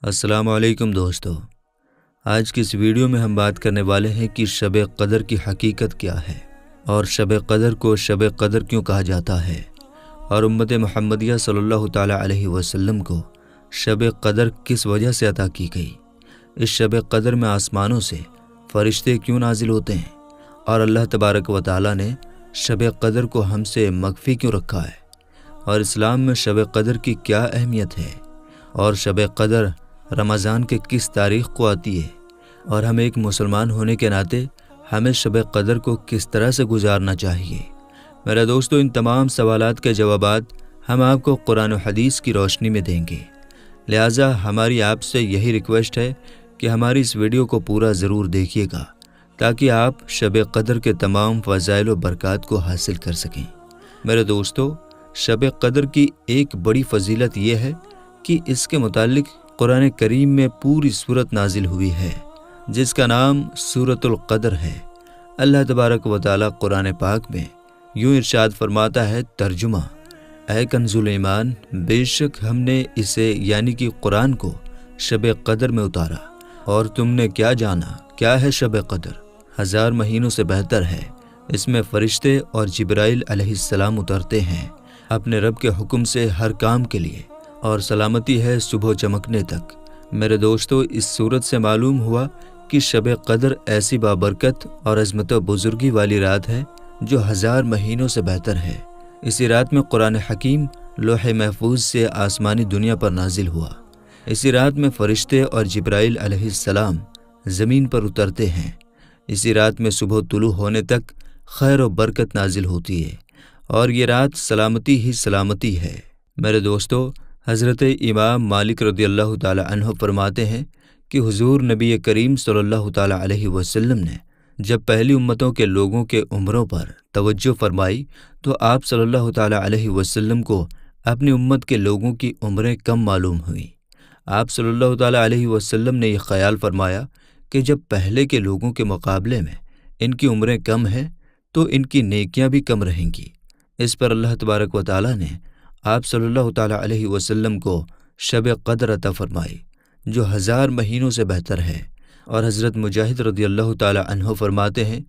السلام علیکم دوستو، آج کی اس ویڈیو میں ہم بات کرنے والے ہیں کہ شب قدر کی حقیقت کیا ہے اور شب قدر کو شب قدر کیوں کہا جاتا ہے، اور امت محمدیہ صلی اللہ تعالیٰ علیہ وسلم کو شب قدر کس وجہ سے عطا کی گئی۔ اس شب قدر میں آسمانوں سے فرشتے کیوں نازل ہوتے ہیں، اور اللہ تبارک و تعالیٰ نے شب قدر کو ہم سے مخفی کیوں رکھا ہے، اور اسلام میں شب قدر کی کیا اہمیت ہے، اور شب قدر رمضان کے کس تاریخ کو آتی ہے، اور ہم ایک مسلمان ہونے کے ناطے ہمیں شب قدر کو کس طرح سے گزارنا چاہیے۔ میرے دوستو، ان تمام سوالات کے جوابات ہم آپ کو قرآن و حدیث کی روشنی میں دیں گے، لہٰذا ہماری آپ سے یہی ریکویسٹ ہے کہ ہماری اس ویڈیو کو پورا ضرور دیکھیے گا تاکہ آپ شب قدر کے تمام فضائل و برکات کو حاصل کر سکیں۔ میرے دوستو، شب قدر کی ایک بڑی فضیلت یہ ہے کہ اس کے متعلق قرآن کریم میں پوری سورت نازل ہوئی ہے جس کا نام سورۃ القدر ہے۔ اللہ تبارک و تعالیٰ قرآن پاک میں یوں ارشاد فرماتا ہے، ترجمہ: اے کنز ایمان، بے شک ہم نے اسے یعنی کہ قرآن کو شب قدر میں اتارا، اور تم نے کیا جانا کیا ہے شب قدر؟ 1000 مہینوں سے بہتر ہے۔ اس میں فرشتے اور جبرائیل علیہ السلام اترتے ہیں اپنے رب کے حکم سے ہر کام کے لیے، اور سلامتی ہے صبح چمکنے تک۔ میرے دوستو، اس صورت سے معلوم ہوا کہ شب قدر ایسی بابرکت اور عظمت و بزرگی والی رات ہے جو 1000 مہینوں سے بہتر ہے۔ اسی رات میں قرآن حکیم لوح محفوظ سے آسمانی دنیا پر نازل ہوا۔ اسی رات میں فرشتے اور جبرائیل علیہ السلام زمین پر اترتے ہیں۔ اسی رات میں صبح طلوع ہونے تک خیر و برکت نازل ہوتی ہے، اور یہ رات سلامتی ہی سلامتی ہے۔ میرے دوستو، حضرت امام مالک رضی اللہ تعالی عنہ فرماتے ہیں کہ حضور نبی کریم صلی اللہ تعالی علیہ وسلم نے جب پہلی امتوں کے لوگوں کے عمروں پر توجہ فرمائی تو آپ صلی اللہ تعالی علیہ وسلم کو اپنی امت کے لوگوں کی عمریں کم معلوم ہوئیں۔ آپ صلی اللہ تعالی علیہ وسلم نے یہ خیال فرمایا کہ جب پہلے کے لوگوں کے مقابلے میں ان کی عمریں کم ہیں تو ان کی نیکیاں بھی کم رہیں گی۔ اس پر اللہ تبارک و تعالی نے آپ صلی اللہ تعالی علیہ وسلم کو شب قدر عطا فرمائی جو 1000 مہینوں سے بہتر ہے۔ اور حضرت مجاہد رضی اللہ تعالی عنہ فرماتے ہیں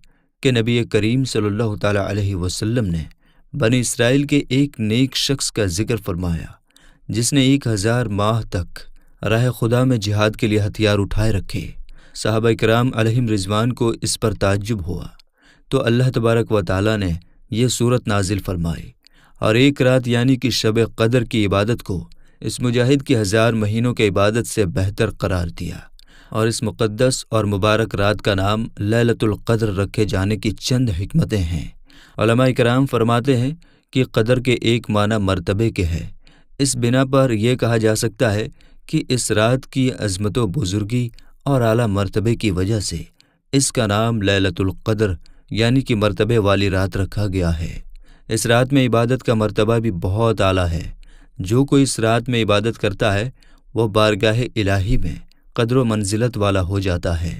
کہ نبی کریم صلی اللہ تعالی علیہ وسلم نے بنی اسرائیل کے ایک نیک شخص کا ذکر فرمایا جس نے 1000 ماہ تک راہ خدا میں جہاد کے لیے ہتھیار اٹھائے رکھے۔ صحابہ کرام علیہم رضوان کو اس پر تعجب ہوا تو اللہ تبارک و تعالی نے یہ سورت نازل فرمائی، اور ایک رات یعنی کہ شب قدر کی عبادت کو اس مجاہد کی 1000 مہینوں کی عبادت سے بہتر قرار دیا، اور اس مقدس اور مبارک رات کا نام لیلۃ القدر رکھے جانے کی چند حکمتیں ہیں۔ علماء کرام فرماتے ہیں کہ قدر کے ایک معنی مرتبے کے ہے۔ اس بنا پر یہ کہا جا سکتا ہے کہ اس رات کی عظمت و بزرگی اور اعلیٰ مرتبے کی وجہ سے اس کا نام لیلۃ القدر یعنی کہ مرتبے والی رات رکھا گیا ہے۔ اس رات میں عبادت کا مرتبہ بھی بہت اعلیٰ ہے۔ جو کوئی اس رات میں عبادت کرتا ہے وہ بارگاہ الہی میں قدر و منزلت والا ہو جاتا ہے،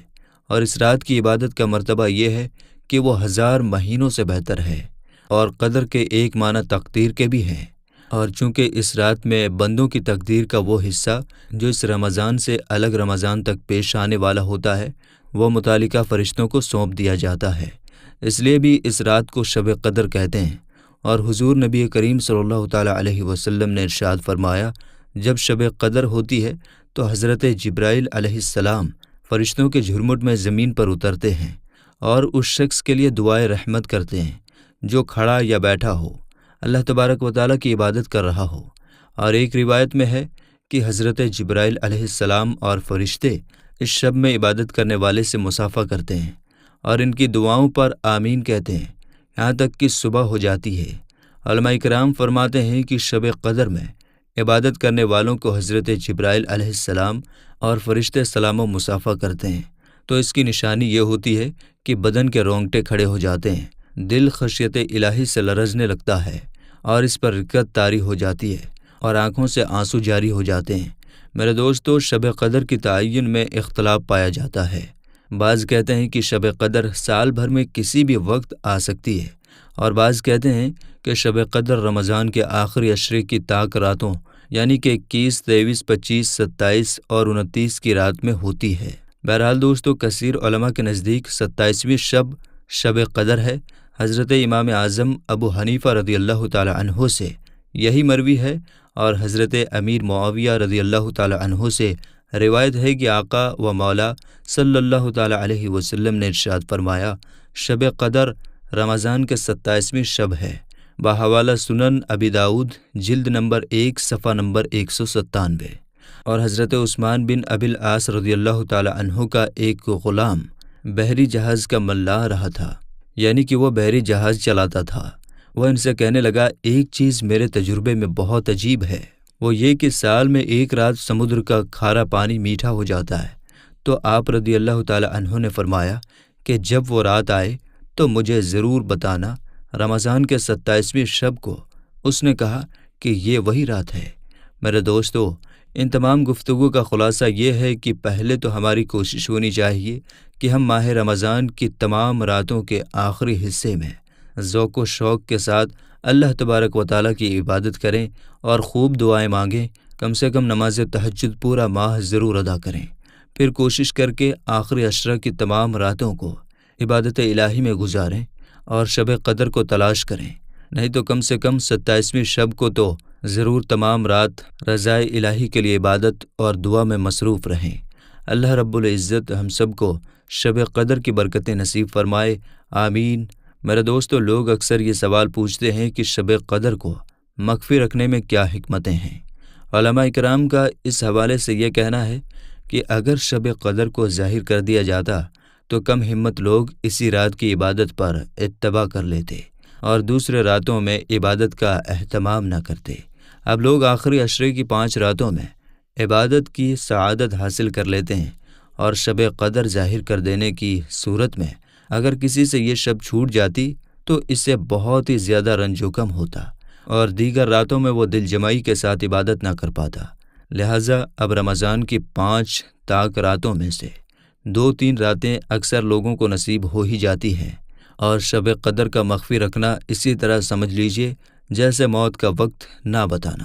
اور اس رات کی عبادت کا مرتبہ یہ ہے کہ وہ 1000 مہینوں سے بہتر ہے۔ اور قدر کے ایک معنی تقدیر کے بھی ہیں، اور چونکہ اس رات میں بندوں کی تقدیر کا وہ حصہ جو اس رمضان سے الگ رمضان تک پیش آنے والا ہوتا ہے وہ متعلقہ فرشتوں کو سونپ دیا جاتا ہے، اس لیے بھی اس رات کو شب قدر کہتے ہیں۔ اور حضور نبی کریم صلی اللہ تعالی علیہ وسلم نے ارشاد فرمایا، جب شب قدر ہوتی ہے تو حضرت جبرائیل علیہ السلام فرشتوں کے جھرمٹ میں زمین پر اترتے ہیں اور اس شخص کے لیے دعائے رحمت کرتے ہیں جو کھڑا یا بیٹھا ہو، اللہ تبارک و تعالیٰ کی عبادت کر رہا ہو۔ اور ایک روایت میں ہے کہ حضرت جبرائیل علیہ السلام اور فرشتے اس شب میں عبادت کرنے والے سے مصافحہ کرتے ہیں اور ان کی دعاؤں پر آمین کہتے ہیں یہاں تک کہ صبح ہو جاتی ہے۔ علماء کرام فرماتے ہیں کہ شب قدر میں عبادت کرنے والوں کو حضرت جبرائیل علیہ السلام اور فرشتے سلام و مصافحہ کرتے ہیں تو اس کی نشانی یہ ہوتی ہے کہ بدن کے رونگٹے کھڑے ہو جاتے ہیں، دل خشیت الہی سے لرزنے لگتا ہے، اور اس پر رکت طاری ہو جاتی ہے، اور آنکھوں سے آنسو جاری ہو جاتے ہیں۔ میرے دوستو، شب قدر کی تعین میں اختلاف پایا جاتا ہے۔ بعض کہتے ہیں کہ شب قدر سال بھر میں کسی بھی وقت آ سکتی ہے، اور بعض کہتے ہیں کہ شب قدر رمضان کے آخری عشرے کی تاک راتوں یعنی کہ 21، 23، 25، 27 اور 29 کی رات میں ہوتی ہے۔ بہرحال دوستو، کثیر علماء کے نزدیک 27ویں شب قدر ہے۔ حضرت امام اعظم ابو حنیفہ رضی اللہ تعالی عنہ سے یہی مروی ہے، اور حضرت امیر معاویہ رضی اللہ تعالی عنہ سے روایت ہے کہ آقا و مولا صلی اللہ تعالی علیہ وسلم نے ارشاد فرمایا، شب قدر رمضان کے 27ویں شب ہے، بحوالہ سنن ابی داؤد جلد نمبر 1 صفحہ نمبر 197۔ اور حضرت عثمان بن ابی العاص رضی اللہ تعالی عنہ کا ایک غلام بحری جہاز کا ملا رہا تھا، یعنی کہ وہ بحری جہاز چلاتا تھا۔ وہ ان سے کہنے لگا، ایک چیز میرے تجربے میں بہت عجیب ہے، وہ یہ کہ سال میں ایک رات سمندر کا کھارا پانی میٹھا ہو جاتا ہے۔ تو آپ رضی اللہ تعالی عنہ نے فرمایا کہ جب وہ رات آئے تو مجھے ضرور بتانا، رمضان کے 27ویں شب کو۔ اس نے کہا کہ یہ وہی رات ہے۔ میرے دوستو، ان تمام گفتگو کا خلاصہ یہ ہے کہ پہلے تو ہماری کوشش ہونی چاہیے کہ ہم ماہ رمضان کی تمام راتوں کے آخری حصے میں ذوق و شوق کے ساتھ اللہ تبارک و تعالیٰ کی عبادت کریں اور خوب دعائیں مانگیں، کم سے کم نماز تہجد پورا ماہ ضرور ادا کریں، پھر کوشش کر کے آخری عشرہ کی تمام راتوں کو عبادت الہی میں گزاریں اور شب قدر کو تلاش کریں، نہیں تو کم سے کم 27ویں شب کو تو ضرور تمام رات رضائے الہی کے لیے عبادت اور دعا میں مصروف رہیں۔ اللہ رب العزت ہم سب کو شب قدر کی برکتیں نصیب فرمائے، آمین۔ میرے دوستو، لوگ اکثر یہ سوال پوچھتے ہیں کہ شب قدر کو مخفی رکھنے میں کیا حکمتیں ہیں۔ علماء کرام کا اس حوالے سے یہ کہنا ہے کہ اگر شب قدر کو ظاہر کر دیا جاتا تو کم ہمت لوگ اسی رات کی عبادت پر اتباع کر لیتے اور دوسرے راتوں میں عبادت کا اہتمام نہ کرتے۔ اب لوگ آخری عشرے کی 5 راتوں میں عبادت کی سعادت حاصل کر لیتے ہیں، اور شب قدر ظاہر کر دینے کی صورت میں اگر کسی سے یہ شب چھوٹ جاتی تو اس سے بہت ہی زیادہ رنج و غم ہوتا، اور دیگر راتوں میں وہ دل جمعی کے ساتھ عبادت نہ کر پاتا۔ لہٰذا اب رمضان کی 5 تاک راتوں میں سے 2-3 راتیں اکثر لوگوں کو نصیب ہو ہی جاتی ہیں، اور شب قدر کا مخفی رکھنا اسی طرح سمجھ لیجئے جیسے موت کا وقت نہ بتانا،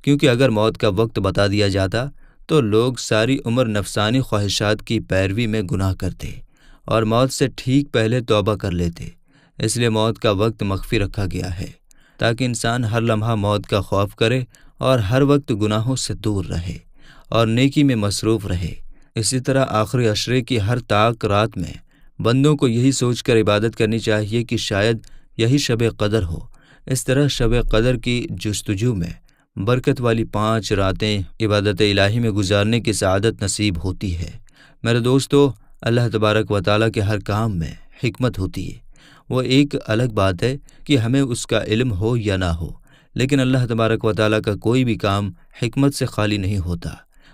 کیونکہ اگر موت کا وقت بتا دیا جاتا تو لوگ ساری عمر نفسانی خواہشات کی پیروی میں گناہ کرتے اور موت سے ٹھیک پہلے توبہ کر لیتے۔ اس لیے موت کا وقت مخفی رکھا گیا ہے تاکہ انسان ہر لمحہ موت کا خوف کرے اور ہر وقت گناہوں سے دور رہے اور نیکی میں مصروف رہے۔ اسی طرح آخری عشرے کی ہر تاک رات میں بندوں کو یہی سوچ کر عبادت کرنی چاہیے کہ شاید یہی شب قدر ہو۔ اس طرح شب قدر کی جستجو میں برکت والی 5 راتیں عبادت الہی میں گزارنے کی سعادت نصیب ہوتی ہے۔ میرے دوستو، اللہ تبارک و تعالیٰ کے ہر کام میں حکمت ہوتی ہے۔ وہ ایک الگ بات ہے کہ ہمیں اس کا علم ہو یا نہ ہو، لیکن اللہ تبارک و تعالیٰ کا کوئی بھی کام حکمت سے خالی نہیں ہوتا،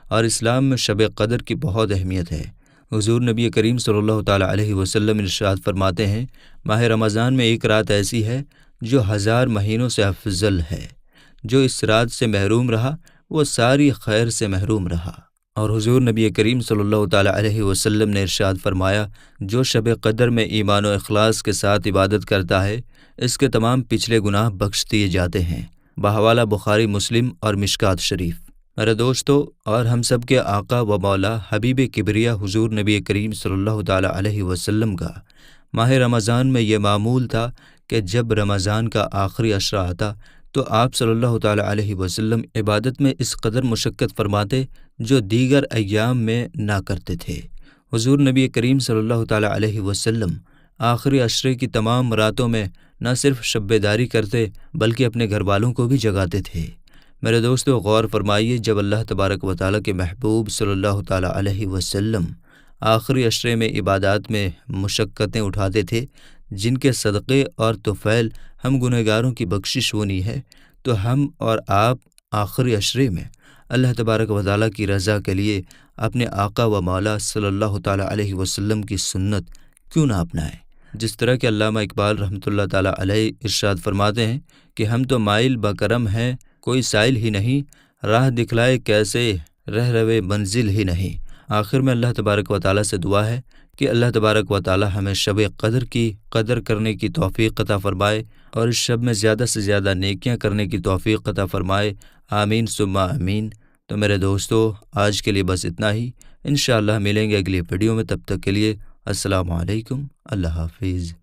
اور اسلام میں شب قدر کی بہت اہمیت ہے۔ حضور نبی کریم صلی اللہ تعالیٰ علیہ وسلم ارشاد فرماتے ہیں، ماہ رمضان میں ایک رات ایسی ہے جو 1000 مہینوں سے افضل ہے۔ جو اس رات سے محروم رہا وہ ساری خیر سے محروم رہا۔ اور حضور نبی کریم صلی اللہ تعالیٰ علیہ وسلم نے ارشاد فرمایا، جو شب قدر میں ایمان و اخلاص کے ساتھ عبادت کرتا ہے اس کے تمام پچھلے گناہ بخش دیے جاتے ہیں۔ بحوالہ بخاری، مسلم اور مشکات شریف۔ میرے دوستو، اور ہم سب کے آقا و مولا حبیب کبریا حضور نبی کریم صلی اللہ تعالیٰ علیہ وسلم کا ماہ رمضان میں یہ معمول تھا کہ جب رمضان کا آخری عشرہ آتا تو آپ صلی اللہ تعالیٰ علیہ وسلم عبادت میں اس قدر مشقت فرماتے جو دیگر ایام میں نہ کرتے تھے۔ حضور نبی کریم صلی اللہ تعالیٰ علیہ وسلم آخری عشرے کی تمام راتوں میں نہ صرف شب بیداری کرتے بلکہ اپنے گھر والوں کو بھی جگاتے تھے۔ میرے دوستو، غور فرمائیے، جب اللہ تبارک و تعالیٰ کے محبوب صلی اللہ تعالیٰ علیہ وسلم آخری عشرے میں عبادات میں مشقتیں اٹھاتے تھے جن کے صدقے اور طفیل ہم گنہگاروں کی بخشش ہونی ہے، تو ہم اور آپ آخری عشرے میں اللہ تبارک و تعالیٰ کی رضا کے لیے اپنے آقا و مولا صلی اللہ تعالیٰ علیہ وسلم کی سنت کیوں نہ اپنائیں؟ جس طرح کہ علامہ اقبال رحمۃ اللہ تعالیٰ علیہ ارشاد فرماتے ہیں کہ ہم تو مائل بکرم ہیں، کوئی سائل ہی نہیں، راہ دکھلائے کیسے رہ روے منزل ہی نہیں۔ آخر میں اللہ تبارک و تعالیٰ سے دعا ہے کہ اللہ تبارک و تعالیٰ ہمیں شب قدر کی قدر کرنے کی توفیق عطا فرمائے اور اس شب میں زیادہ سے زیادہ نیکیاں کرنے کی توفیق عطا فرمائے، آمین ثم آمین۔ تو میرے دوستو، آج کے لیے بس اتنا ہی، انشاءاللہ ملیں گے اگلی ویڈیو میں، تب تک کے لیے السلام علیکم، اللہ حافظ۔